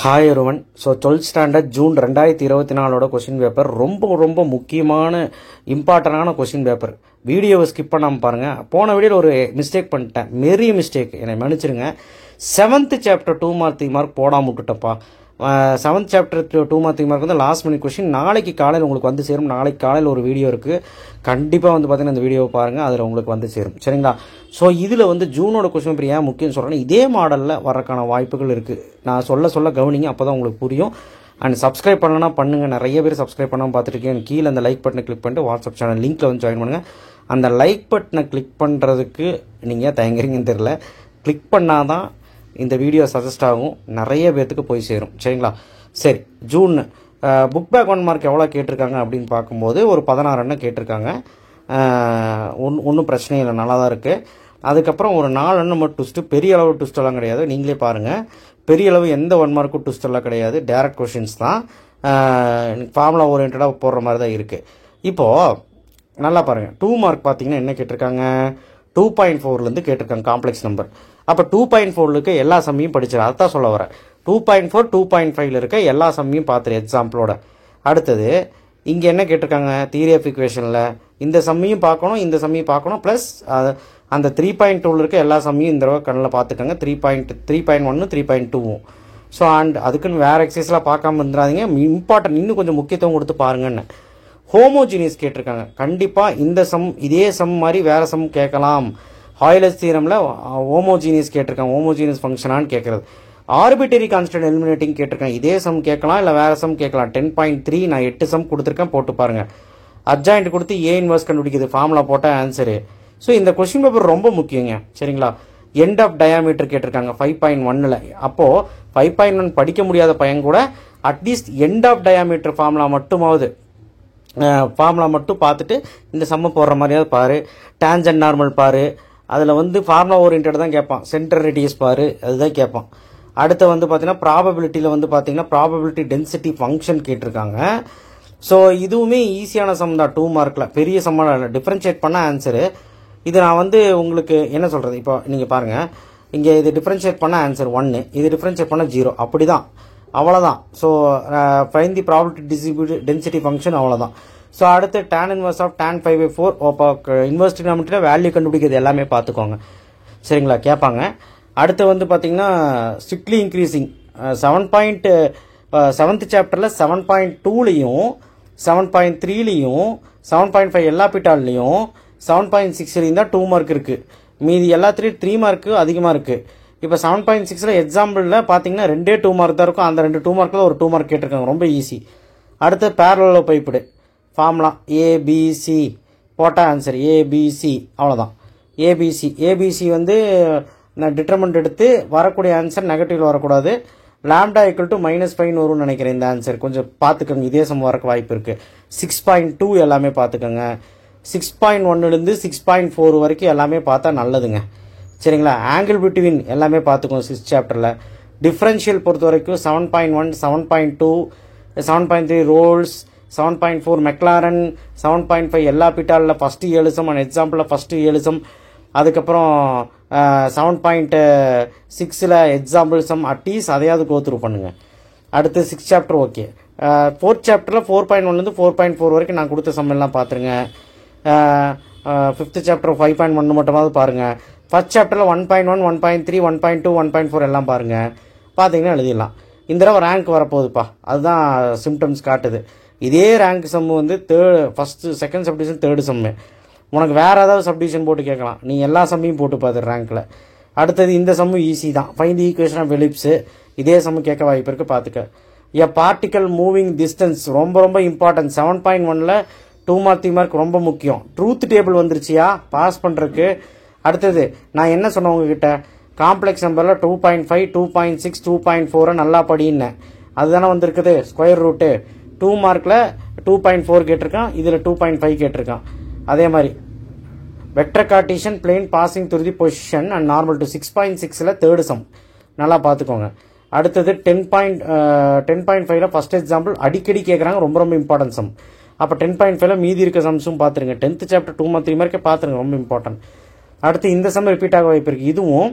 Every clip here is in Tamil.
Hi everyone. So 12th standard June 2024 question paper ரொம்ப முக்கியமான இம்பார்ட்டண்டான கொஸ்டின் பேப்பர். வீடியோவை ஸ்கிப் பண்ணாமல் பாருங்கள். போன வீடியோவில் ஒரு மிஸ்டேக் பண்ணிட்டேன், மெரிய மிஸ்டேக், என்னை மன்னிச்சிருங்க. 7th சாப்டர் 2 மார்க் 3 மார்க் போடாமல் விட்டுட்டப்பா. 7th சாப்டர் 2 மார்க் 3 மார்க் வந்து லாஸ்ட் மினிட் கொஸ்டின். நாளைக்கு காலையில் உங்களுக்கு வந்து சேரும். நாளைக்கு காலையில் ஒரு வீடியோ இருக்குது, கண்டிப்பாக வந்து பார்த்தீங்கன்னா இந்த வீடியோவை பாருங்கள், அதில் உங்களுக்கு வந்து சேரும். சரிங்களா? ஸோ இதில் வந்து ஜூனோட கொஸ்டின் பேப்பர் ஏன் முக்கியம் சொல்கிறேன்னா, இதே மாடலில் வரக்கான வாய்ப்புகள் இருக்குது. நான் சொல்ல கவனிங்க, அப்போ தான் உங்களுக்கு புரியும். அண்ட் சப்ஸ்கிரைப் பண்ணலன்னா பண்ணுங்கள். நிறைய பேர் சப்ஸ்கிரைப் பண்ணாமல் பார்த்துருக்கேன். கீழே அந்த லைக் பட்டனை கிளிக் பண்ணிட்டு வாட்ஸ்அப் சேனல் லிங்க்கில் வந்து ஜாயின் பண்ணுங்கள். அந்த லைக் பட்டனை கிளிக் பண்ணுறதுக்கு நீங்கள் தயங்குறீங்கன்னு தெரியல. கிளிக் பண்ணால் தான் இந்த வீடியோ சஜஸ்ட் ஆகும், நிறைய பேர்த்துக்கு போய் சேரும். சரிங்களா? சரி, ஜூன் புக் பேக் 1 மார்க் எவ்வளோ கேட்டிருக்காங்க அப்படின்னு பார்க்கும்போது ஒரு 16 எண்ணம் கேட்டிருக்காங்க. ஒன்றும் பிரச்சனை இல்லை, நல்லா தான் இருக்குது. அதுக்கப்புறம் ஒரு 4 எண்ணம் மட்டும் ட்விஸ்ட்டு, பெரிய அளவு ட்விஸ்டெல்லாம் கிடையாது. நீங்களே பாருங்கள், பெரிய அளவு எந்த 1 மார்க்கும் ட்விஸ்டெல்லாம் கிடையாது. டேரக்ட் கொஷின்ஸ் தான், ஃபார்முலா ஓரியன்டாக போடுற மாதிரி தான் இருக்குது. இப்போது நல்லா பாருங்கள், 2 மார்க் பார்த்தீங்கன்னா என்ன கேட்டிருக்காங்க, 2.4லேருந்து கேட்டிருக்காங்க காம்ப்ளெக்ஸ் நம்பர். அப்போ 2.4 இருக்க எல்லா சம்மையும் படிச்சிடும், அதுதான் சொல்ல வரேன். 2.4 2.5 இருக்க எல்லா சம்மையும் பார்த்துரு எக்ஸாம்பிளோட. அடுத்தது இங்கே என்ன கேட்டிருக்காங்க, தியரி ஆஃப் ஈக்குவேஷனில் இந்த சம்மையும் பார்க்கணும், இந்த சம்மையும் பார்க்கணும், ப்ளஸ் அந்த 3.2 இருக்க எல்லா சம்மையும் இந்த தடவை கண்ணில் பார்த்துக்கோங்க. 3.1 3.2. ஸோ அண்ட் அதுக்குன்னு வேறு எக்ஸசைஸ்லாம் பார்க்காம இருந்துடாதீங்க. இம்பார்ட்டன்ட், இன்னும் கொஞ்சம் முக்கியத்துவம் கொடுத்து பாருங்கன்னு. ஹோமோஜீனியஸ் கேட்டிருக்காங்க. கண்டிப்பாக இந்த சம் இதே சம் மாதிரி வேறு சம் கேட்கலாம். ஹாய்லர்ஸ் தியரமில் ஹோமோஜீனியஸ் கேட்டிருக்காங்க, ஹோமோஜீனியஸ் ஃபங்க்ஷனான்னு கேட்குறது. ஆர்பிட்டரி கான்ஸ்டன்ட் எலிமினேட்டிங் கேட்டிருக்காங்க. இதே சம் கேட்கலாம், இல்லை வேறு சம் கேட்கலாம். 10.3 நான் 8 சம் கொடுத்துருக்கேன், போட்டு பாருங்கள். அட்ஜாயிண்ட் கொடுத்து ஏ இன்வர்ஸ் கண்டுபிடிக்குது, ஃபார்முலா போட்டால் ஆன்சரு. ஸோ இந்த கொஸ்டின் பேப்பர் ரொம்ப முக்கியங்க. சரிங்களா? எண்ட் ஆஃப் டயாமீட்டர் கேட்டிருக்காங்க 5.1ல். அப்போது 5.1 படிக்க முடியாத பையன் கூட at least end of diameter formula மட்டும் பார்த்துட்டு இந்த சம்ம போடுற மாதிரியாவது பாரு. டேஞ்சன்ட் நார்மல் பாரு, அதில் வந்து ஃபார்முலா ஓரியன்டாக தான் கேட்பான். சென்டர் ரேடியஸ் பாரு, அதுதான் கேட்பான். அடுத்து வந்து பார்த்தீங்கன்னா ப்ராபபிலிட்டியில் வந்து பார்த்தீங்கன்னா ப்ராபபிலிட்டி டென்சிட்டி ஃபங்க்ஷன் கேட்டிருக்காங்க. ஸோ இதுவுமே ஈஸியான சம் தான், 2 மார்க்கில். பெரிய சம்மாக டிஃப்ரென்ஷியேட் பண்ண ஆன்சரு. இது நான் வந்து உங்களுக்கு என்ன சொல்கிறது, இப்போ நீங்கள் பாருங்கள், இங்கே இது டிஃப்ரென்ஷியேட் பண்ண ஆன்சர் 1, இது டிஃப்ரென்ஷியேட் பண்ண 0, அப்படி தான், அவ்வளோதான். ஸோ ஃபைண்ட் தி ப்ராபபிலிட்டி டென்சிட்டி ஃபங்க்ஷன், அவ்வளோதான். ஸோ அடுத்து tan இன்வர்ஸ் ஆஃப் tan 5/4. இப்போ இன்வர்ஸ் ட்ரிகோனோமெட்ரியில் வேல்யூ கண்டுபிடிக்கிறது எல்லாமே பார்த்துக்கோங்க. சரிங்களா? கேட்பாங்க. அடுத்து வந்து பார்த்தீங்கன்னா ஸ்ட்ரிக்ட்லி இன்க்ரீசிங் 7th சாப்டரில் 7.2லையும் 7.3லையும் 7.5 எல்லா பிட்டால்லையும் 7.6லையும் தான் 2 மார்க் இருக்குது. மீதி எல்லாத்துலேயும் 3 மார்க்கு அதிகமாக இருக்குது. இப்போ 7.6ல் எக்ஸாம்பிளில் பார்த்தீங்கன்னா 2 மார்க் தான் இருக்கும். அந்த 2 மார்க்கில் ஒரு 2 மார்க் கேட்டிருக்காங்க, ரொம்ப ஈஸி. அடுத்து பேரலோ பைப்புடு ஃபார்முலா ஏபிசி போட்டால் ஆன்சர் ஏபிசி, அவ்வளோதான். ஏபிசி வந்து நான் டிட்டர்மெண்ட் எடுத்து வரக்கூடிய ஆன்சர் நெகட்டிவில் வரக்கூடாது. லாம்டா ஈக்குவல் டு -5 வரும்னு நினைக்கிறேன் இந்த ஆன்சர். கொஞ்சம் பார்த்துக்கோங்க, இதே சம் வரக்கு வாய்ப்பு இருக்குது. 6.2 எல்லாமே பார்த்துக்கோங்க. 6.1லேருந்து 6.4 வரைக்கும் எல்லாமே பார்த்தா நல்லதுங்க. சரிங்களா? ஆங்கிள் பிட்வீன் எல்லாமே பார்த்துக்கோங்க 6th சாப்டரில். டிஃப்ரென்ஷியல் பொறுத்த வரைக்கும் 7.1 7.2 7.3 ரோல்ஸ், 7.4 மெக்லாரன், 7.5 எல்லா பிட்டாலில் ஃபஸ்ட்டு 7 சம், அண்ட் எக்ஸாம்பிளில் ஃபஸ்ட்டு 7 சம். அதுக்கப்புறம் 7.6ல் எக்ஸாம்பிள் சம், அட்லீஸ்ட் அதையாவது கோத்ரூ பண்ணுங்கள். அடுத்து 6th சாப்டர் ஓகே. 4th சாப்டரில் 4.1லேருந்து 4.4 வரைக்கும் நான் கொடுத்த சம் எல்லாம் பார்த்துருங்க. 5th சாப்டர் 5.1 மட்டுமாவது பாருங்கள். 1st சாப்டரில் 1.1 1.3 1.2 1.4 எல்லாம் பாருங்கள். பார்த்தீங்கன்னா எழுதிடலாம். இந்த தடவை ரேங்க் வரப்போகுதுப்பா, அதுதான் சிம்டம்ஸ் காட்டுது. இதே ரேங்க் சம் வந்து ஃபஸ்ட்டு செகண்ட் சப்டிவிஷன் 3rd சம்மு. உனக்கு வேறு ஏதாவது சப்டிவிஷன் போட்டு கேட்கலாம், நீ எல்லா சம்மையும் போட்டு பார்த்து ரேங்க்கில். அடுத்தது இந்த சம்மு ஈஸி தான், find the equation of ellipse. இதே சம்மு கேட்க வாய்ப்பு இருக்குது, பார்த்துக்க. எ பார்ட்டிக்கல் மூவிங் டிஸ்டன்ஸ் ரொம்ப இம்பார்ட்டன்ட். 7.1ல் 2 மார்க் 3 மார்க் ரொம்ப முக்கியம். ட்ரூத் டேபிள் வந்துருச்சியா பாஸ் பண்ணுறதுக்கு. அடுத்தது நான் என்ன சொன்னேன் உங்ககிட்ட, காம்ப்ளெக்ஸ் நம்பரில் 2.5 2.6 2.4 நல்லா படின்னேன். அதுதானே வந்திருக்குது ஸ்கொயர் ரூட்டு. 2 மார்க்கில் 2.4 கேட்டிருக்கான், இதில் 2.5 கேட்டிருக்கான். அதே மாதிரி vector Cartesian plane passing through the position and normal to 6.6ல் 3rd சம், நல்லா பார்த்துக்கோங்க. அடுத்தது 10.5ல் ஃபஸ்ட் எக்ஸாம்பிள் அடிக்கடி கேட்குறாங்க, ரொம்ப இம்பார்ட்டன்ட் சம். அப்போ 10.5ல் மீதி இருக்க சம்ஸும் பார்த்துருங்க. 10th சாப்டர் 2 மார்க் 3 மார்க்கே பார்த்துருங்க, ரொம்ப இம்பார்ட்டன்ட். அடுத்து இந்த சம் ரிப்பீட் ஆக வாய்ப்பு இருக்குது. இதுவும்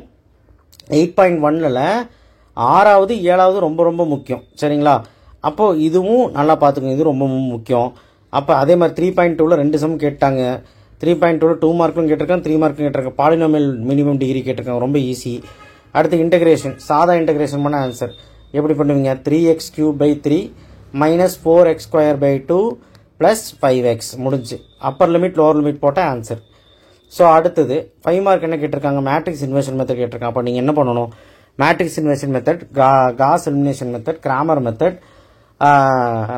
8.1ல் 6வது 7வது ரொம்ப ரொம்ப முக்கியம். சரிங்களா? அப்போது இதுவும் நல்லா பார்த்துக்கோங்க, இது ரொம்ப முக்கியம். அப்போ அதே மாதிரி 3.2ல் 2 சம் கேட்டாங்க. 3.2ல் 2 மார்க்கும் கேட்டிருக்காங்க, 3 மார்க்கும் கேட்டிருக்காங்க. பாலினாமியல் மினிமம் டிகிரி கேட்டிருக்காங்க, ரொம்ப ஈஸி. அடுத்து இன்டகிரேஷன், சாதா இன்டகிரேஷன் பண்ண ஆன்சர் எப்படி பண்ணுவீங்க? 3x³ 3 - 4x² 2 + 5x முடிஞ்சு. அப்பர் லிமிட் லோவர் லிமிட் போட்ட ஆன்சர். ஸோ அடுத்தது 5 மார்க் என்ன கேட்டிருக்காங்க? மேட்ரிக்ஸ் இன்வர்ஷன் மெத்தட் கேட்டிருக்காங்க. அப்போ நீங்கள் என்ன பண்ணணும்? Matrix inversion method, Gauss elimination method, grammar method,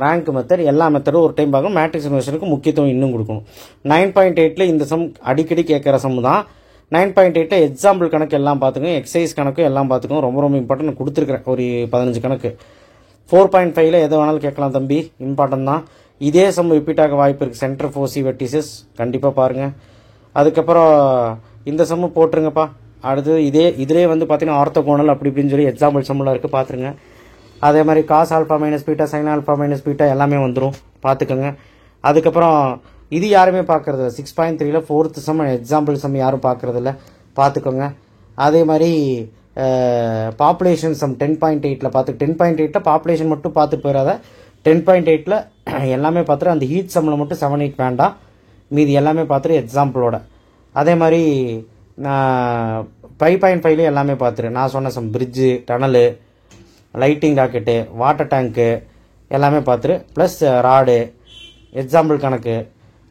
rank method, எல்லா மெத்தடும் ஒரு டைம் பார்க்கணும். மேட்ரிக்ஸ் இன்வர்ஷனுக்கு முக்கியத்துவம் இன்னும் கொடுக்கணும். 9.8ல் இந்த சம் அடிக்கடி கேட்குற சம் தான். 9.8ல் எக்ஸாம்பிள் கணக்கு எல்லாம் பார்த்துக்கோங்க, எக்ஸசைஸ் கணக்கு எல்லாம் பார்த்துக்கோங்க. ரொம்ப ரொம்ப இம்பார்ட்டன்ட் கொடுத்துருக்குறேன், ஒரு 15 கணக்கு. 4.5ல் எதை வேணாலும் கேட்கலாம் தம்பி, இம்பார்ட்டன்ட் தான். இதே சம் ரிப்பீட் ஆக வாய்ப்பு இருக்குது. சென்டர் ஃபோர்சி வெர்டிசஸ் கண்டிப்பாக பாருங்கள். அதுக்கப்புறம் இந்த சம்மு போட்டுருங்கப்பா. அடுத்தது இதிலே வந்து பார்த்தீங்கன்னா ஆர்த்தோகோனல் அப்படி இப்படின்னு சொல்லி எக்ஸாம்பிள் சம்மெலாம் இருக்குது, பார்த்துருங்க. அதே மாதிரி cos alpha minus beta, sine alpha minus beta எல்லாமே வந்துடும், பார்த்துக்கோங்க. அதுக்கப்புறம் இது யாருமே பார்க்குறது 6.3ல் 4th சம் எக்ஸாம்பிள் சம் யாரும் பார்க்குறதில்ல, பார்த்துக்கோங்க. அதே மாதிரி பாப்புலேஷன் சம் 10.8ல் 10.8ல் பாப்புலேஷன் மட்டும் பார்த்துட்டு போயிடாத. 10.8ல் எல்லாமே பார்த்துட்டு அந்த ஹீட் சம்மில் மட்டும் 7, 8 வேண்டாம், மீதி எல்லாமே பார்த்துட்டு எக்ஸாம்பிளோட. அதே மாதிரி 5.5ல எல்லாமே பார்த்துரு. நான் சொன்ன sum bridge, tunnel, lighting rocket, water tank எல்லாமே பார்த்துரு. ப்ளஸ் ராடு, எக்ஸாம்பிள் கணக்கு.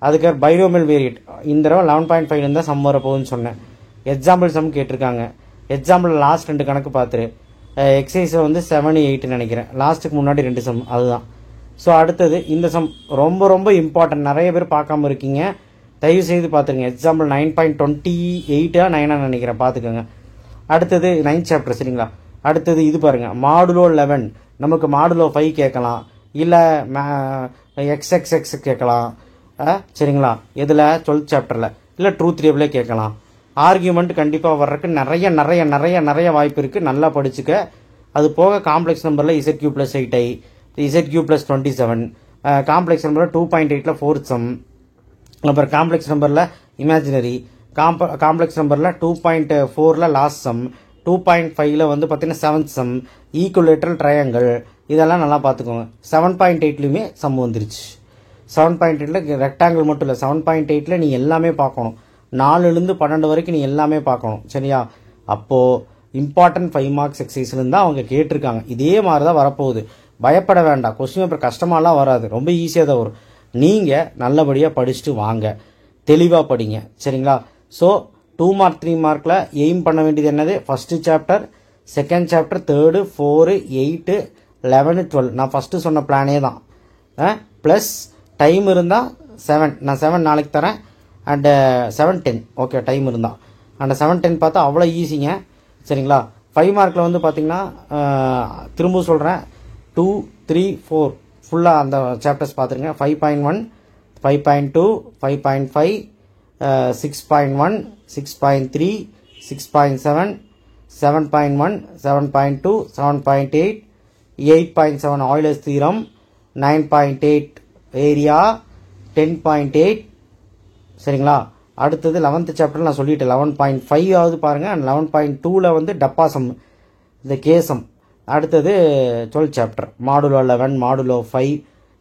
அதுக்கு பைனோமியல் வேரியட் இந்த தடவை 11.5 தான் சம் வர போகுதுன்னு சொன்னேன். எக்ஸாம்பிள் சம் கேட்டிருக்காங்க. எக்ஸாம்பிள் லாஸ்ட் 2 கணக்கு பார்த்துரு. எக்ஸசைஸை வந்து 7, 8 நினைக்கிறேன். லாஸ்ட்டுக்கு முன்னாடி 2 சம் அதுதான். ஸோ அடுத்தது இந்த சம் ரொம்ப ரொம்ப இம்பார்ட்டன்ட், நிறைய பேர் பார்க்காம இருக்கீங்க, தயவு செய்து பார்த்துருங்க. எக்ஸாம்பிள் 9.28 9 நினைக்கிறேன், பார்த்துக்கோங்க. அடுத்தது 9th சாப்டர். சரிங்களா? அடுத்தது இது பாருங்கள், மாடுலோ 11 நமக்கு மாடுலோ 5 கேட்கலாம், இல்லை XXX கேட்கலாம். சரிங்களா? இதில் 12th சாப்டரில் இல்லை ட்ரூத் டேபிளே கேட்கலாம். ஆர்கியூமெண்ட் கண்டிப்பாக வர்றதுக்கு நிறைய நிறைய நிறைய நிறைய வாய்ப்பு இருக்குது, நல்லா படிச்சுக்க. அது போக காம்ப்ளெக்ஸ் நம்பரில் ZQ + 8i, ZQ + 27, காம்ப்ளெக்ஸ் நம்பரில் 2.8ல் 4th சம், அப்புறம் காம்ப்ளெக்ஸ் நம்பரில் இமேஜினரி, காம்ப்ளெக்ஸ் நம்பரில் 2.4ல் லாஸ்ட் சம், 2.5ல் வந்து பார்த்தீங்கன்னா 7th சம், ஈக்குவலேட்டரல் ட்ரையாங்கிள், இதெல்லாம் நல்லா பார்த்துக்கோங்க. 7.8லையுமே சம் வந்துருச்சு. 7.8ல் ரெக்டாங்கிள் மட்டும் இல்லை, 7.8ல் நீ எல்லாமே பார்க்கணும். 4லேருந்து 12 வரைக்கும் நீ எல்லாமே பார்க்கணும். சரியா? அப்போது இம்பார்ட்டன்ட் 5 மார்க்ஸ் எக்ஸசைஸ்லேருந்து தான் அவங்க கேட்டிருக்காங்க. இதே மாதிரி தான் வரப்போகுது, பயப்பட வேண்டாம். கொஸ்டின் பேப்பர் கஷ்டமாலாம் வராது, ரொம்ப ஈஸியாக தான் வரும். நீங்கள் நல்லபடியாக படிச்சுட்டு வாங்க, தெளிவாக படிங்க. சரிங்களா? ஸோ 2 மார்க் 3 மார்க்கில் எய்ம் பண்ண வேண்டியது என்னது? First chapter, second chapter, 3rd, 4, 8, 11, 12 நான் ஃபஸ்ட்டு சொன்ன பிளானே தான். ப்ளஸ் டைம் இருந்தால் 7, நான் 7 நாளைக்கு தரேன். அண்டு 7, 10 ஓகே டைம் இருந்தால். அண்ட் 7, 10 பார்த்தா அவ்வளோ ஈஸிங்க. சரிங்களா? 5 மார்க்கில் வந்து பார்த்திங்கன்னா திரும்ப சொல்கிறேன், 2, 3, 4 ஃபுல்லாக அந்த சாப்டர்ஸ் பார்த்துருங்க. 5.1, 5.2, 5.5, 6.1, 6.3, 6.7, 7.1, 7.2, 7.8, 8.7 Euler's theorem, 9.8 ஏரியா, 10.8. சரிங்களா? அடுத்தது 11th சாப்டர் நான் சொல்லிட்டேன். 11.5 பாருங்கள். அண்ட் 11.2ல் வந்து டப்பா சம், இந்த கேசம். அடுத்தது 12th chapter, modulo 11, modulo 5,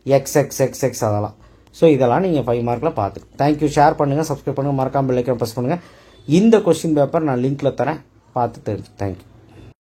XXXX அதெல்லாம். ஸோ இதெல்லாம் நீங்கள் 5 மார்க்கில் பார்த்துட்டு தேங்க்யூ. ஷேர் பண்ணுங்கள், சப்ஸ்கிரைப் பண்ணுங்கள், மறக்காமல் பெல் ஐக்கான் ப்ரெஸ் பண்ணுங்கள். இந்த கொஸ்டின் பேப்பர் நான் லிங்க்கில் தரேன், பார்த்து தெரிஞ்சு. தேங்க்யூ.